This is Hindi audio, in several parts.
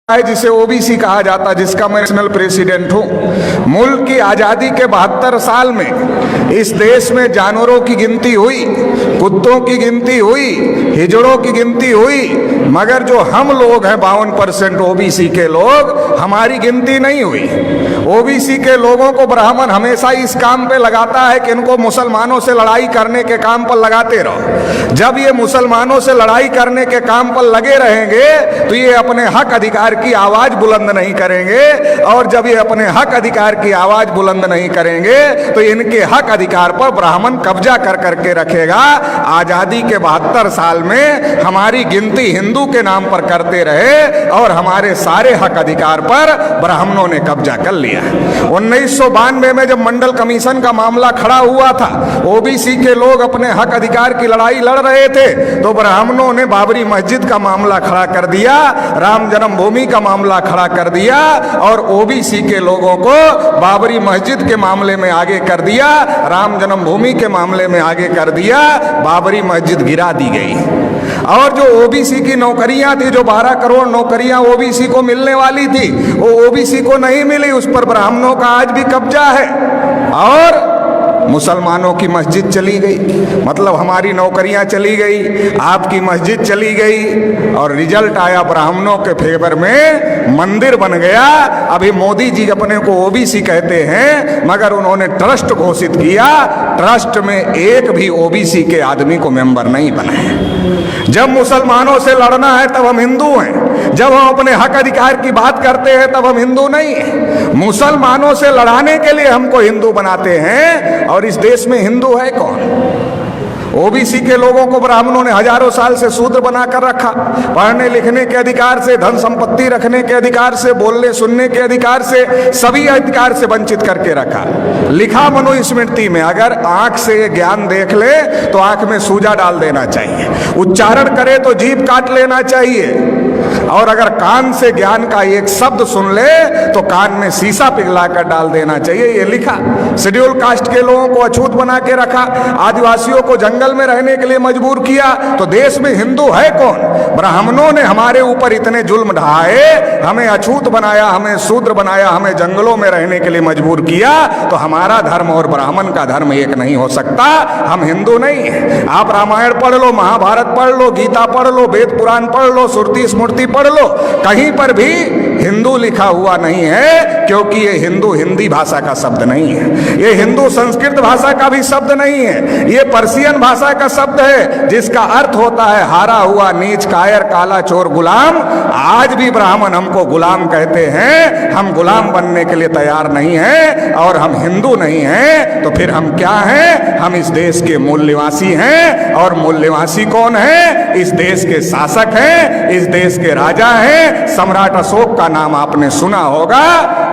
है जिसे ओबीसी कहा जाता, जिसका मैं नेशनल प्रेसिडेंट हूं। मुल्क की आजादी के 72 साल में इस देश में जानवरों की गिनती हुई, कुत्तों की गिनती हुई, हिजड़ों की गिनती हुई, मगर जो हम लोग हैं 52% ओबीसी के लोग, हमारी गिनती नहीं हुई। ओबीसी के लोगों को ब्राह्मण हमेशा इस काम पे लगाता है कि इनको मुसलमानों से लड़ाई करने के काम पर लगाते रहो। जब ये मुसलमानों से लड़ाई करने के काम पर लगे रहेंगे तो ये अपने हक अधिकार की आवाज बुलंद नहीं करेंगे, और जब ये अपने हक अधिकार की आवाज बुलंद नहीं करेंगे तो इनके हक अधिकार पर ब्राह्मण कब्जा कर करके रखेगा। आजादी के 72 साल में हमारी गिनती हिंदू के नाम पर करते रहे और हमारे सारे हक अधिकार पर ब्राह्मणों ने कब्जा कर लिया। 1992 में जब मंडल कमीशन का मामला खड़ा हुआ था, ओबीसी के लोग अपने हक अधिकार की लड़ाई लड़ रहे थे, तो ब्राह्मणों ने बाबरी मस्जिद का मामला खड़ा कर दिया, राम जन्मभूमि का मामला खड़ा कर दिया, और ओबीसी के लोगों को बाबरी मस्जिद के मामले में आगे कर दिया, राम जन्मभूमि के मामले में आगे कर दिया। बाबरी मस्जिद गिरा दी गई। और जो ओबीसी की नौकरियां थी, जो 12 करोड़ नौकरियां ओबीसी को मिलने वाली थी, वो ओबीसी को नहीं मिली, उस पर ब्राह्मणों का आज भी कब्जा है। और मुसलमानों की मस्जिद चली गई, मतलब हमारी नौकरियां चली गई, आपकी मस्जिद चली गई, और रिजल्ट आया ब्राह्मणों के फेवर में, मंदिर बन गया। अभी मोदी जी अपने को ओबीसी कहते हैं, मगर उन्होंने ट्रस्ट घोषित किया, ट्रस्ट में एक भी ओबीसी के आदमी को मेंबर नहीं बनाए। जब मुसलमानों से लड़ना है तब हम हिंदू हैं, जब हम अपने हक अधिकार की बात करते हैं तब हम हिंदू नहीं हैं। मुसलमानों से लड़ाने के लिए हमको हिंदू बनाते हैं, और इस देश में हिंदू है कौन? ओबीसी के लोगों को ब्राह्मणों ने हजारों साल से शूद्र बनाकर रखा, पढ़ने लिखने के अधिकार से, धन संपत्ति रखने के अधिकार से, बोलने सुनने के अधिकार से, सभी अधिकार से वंचित करके रखा। लिखा मनुस्मृति में, अगर आंख से ज्ञान देख ले तो आंख में सूजा डाल देना चाहिए, उच्चारण करे तो जीभ काट लेना चाहिए, और अगर कान से ज्ञान का एक शब्द सुन ले तो कान में शीशा पिघलाकर डाल देना चाहिए, ये लिखा। शेड्यूल कास्ट के लोगों को अछूत बना के रखा, आदिवासियों को जंगल में रहने के लिए मजबूर किया। तो देश में हिंदू है कौन? ब्राह्मणों ने हमारे ऊपर इतने जुल्म ढाए, हमें अछूत बनाया, हमें शूद्र बनाया, हमें जंगलों में रहने के लिए मजबूर किया। तो हमारा धर्म और ब्राह्मण का धर्म एक नहीं हो सकता, हम हिंदू नहीं है। आप रामायण पढ़ लो, महाभारत पढ़ लो, गीता पढ़ लो, वेद पुराण पढ़ लो, श्रुति स्मृति पढ़ लो, कहीं पर भी हिंदू लिखा हुआ नहीं है, क्योंकि ये हिंदू हिंदी भाषा का शब्द नहीं है, ये हिंदू संस्कृत भाषा का भी शब्द नहीं है, ये पर्शियन भाषा का शब्द है, जिसका अर्थ होता है हारा हुआ, नीच, कायर, काला, चोर, गुलाम। आज भी ब्राह्मण हमको गुलाम कहते हैं, हम गुलाम बनने के लिए तैयार नहीं हैं, और हम हिंदू नहीं हैं, तो फिर हम क्या हैं? हम इस देश के मूल निवासी हैं, और मूल निवासी कौन है? इस देश के शासक हैं, इस देश के राजा हैं। सम्राट अशोक का नाम आपने सुना होगा,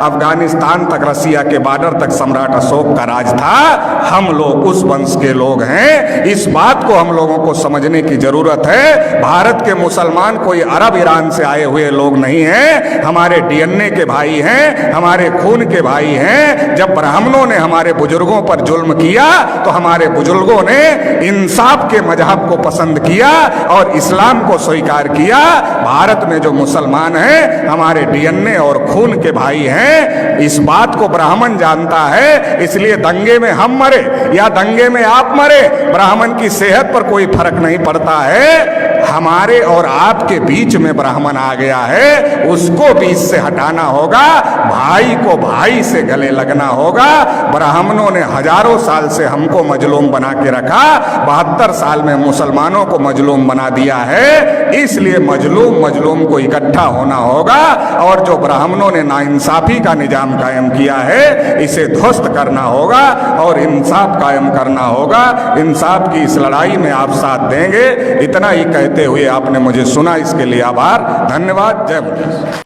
अफगानिस्तान तक, रसिया के बॉर्डर तक सम्राट अशोक का राज था। हम लोग उस वंश के लोग हैं, इस बात को हम लोगों को समझने की जरूरत है। भारत के मुसलमान कोई अरब ईरान से आए हुए लोग नहीं हैं, हमारे डीएनए के भाई हैं, हमारे खून के भाई हैं। जब ब्राह्मणों ने हमारे बुजुर्गों पर जुल्म किया तो हमारे बुजुर्गों ने इंसाफ के मजहब को पसंद किया और इस्लाम को स्वीकार किया। भारत में जो मुसलमान हैं हमारे डीएनए और खून के भाई हैं, इस बात को ब्राह्मण जानता है। इसलिए दंगे में हम मरे या दंगे में आप मरे, ब्राह्मण की सेहत पर कोई फर्क नहीं पड़ता है। हमारे और आपके बीच में ब्राह्मण आ गया है, उसको बीच से हटाना होगा, भाई को भाई से गले लगना होगा। ब्राह्मणों ने हजारों साल से हमको मजलूम बना के रखा, 72 साल में मुसलमानों को मजलूम बना दिया है। इसलिए मजलूम को इकट्ठा होना होगा, और जो ब्राह्मणों ने नाइंसाफी का निजाम कायम किया है, इसे ध्वस्त करना होगा और इंसाफ कायम करना होगा। इंसाफ की इस लड़ाई में आप साथ देंगे, इतना ही कहते हुए आपने मुझे सुना, इसके लिए आभार, धन्यवाद। जय मुनि।